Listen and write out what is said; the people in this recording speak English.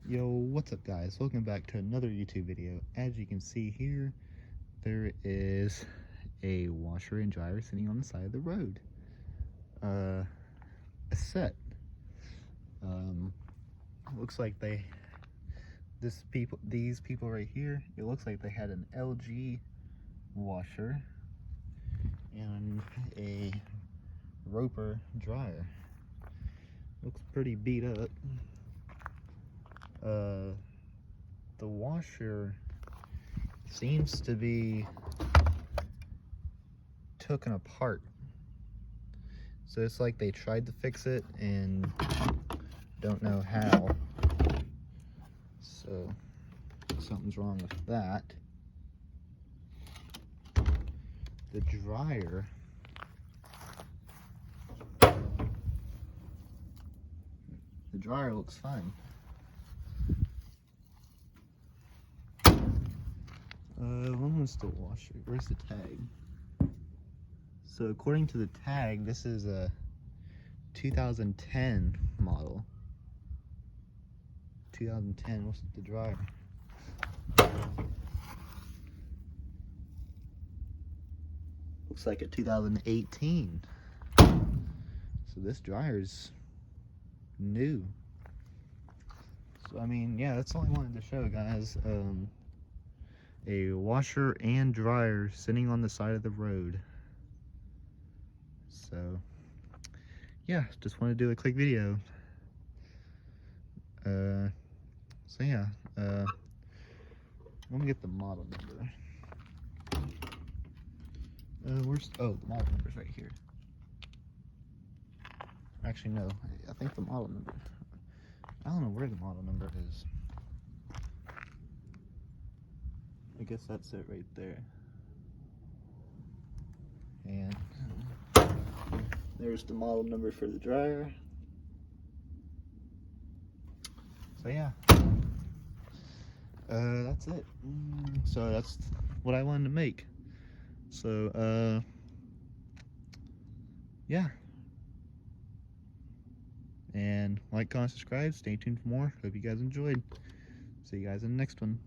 Yo, what's up guys? Welcome back to another YouTube video. As you can see here, there is a washer and dryer sitting on the side of the road. A set. Looks like these people right here, it looks like they had an LG washer and a Roper dryer. Looks pretty beat up. The washer seems to be taken apart, so it's like they tried to fix it and don't know how, so something's wrong with that. The dryer, looks fine. When was the washer? Where's the tag? So according to the tag, this is a 2010 model. 2010, what's the dryer? Looks like a 2018. So this dryer's new. So I mean, yeah, that's all I wanted to show, guys. A washer and dryer sitting on the side of the road. So yeah, just want to do a quick video. So yeah, let me get the model number. The model number's right here. Actually, no, I think the model number, I don't know where the model number is. I guess that's it right there. And there's the model number for the dryer. So yeah, that's it. So that's what I wanted to make. So yeah, and like, comment, subscribe, stay tuned for more. Hope you guys enjoyed. See you guys in the next one.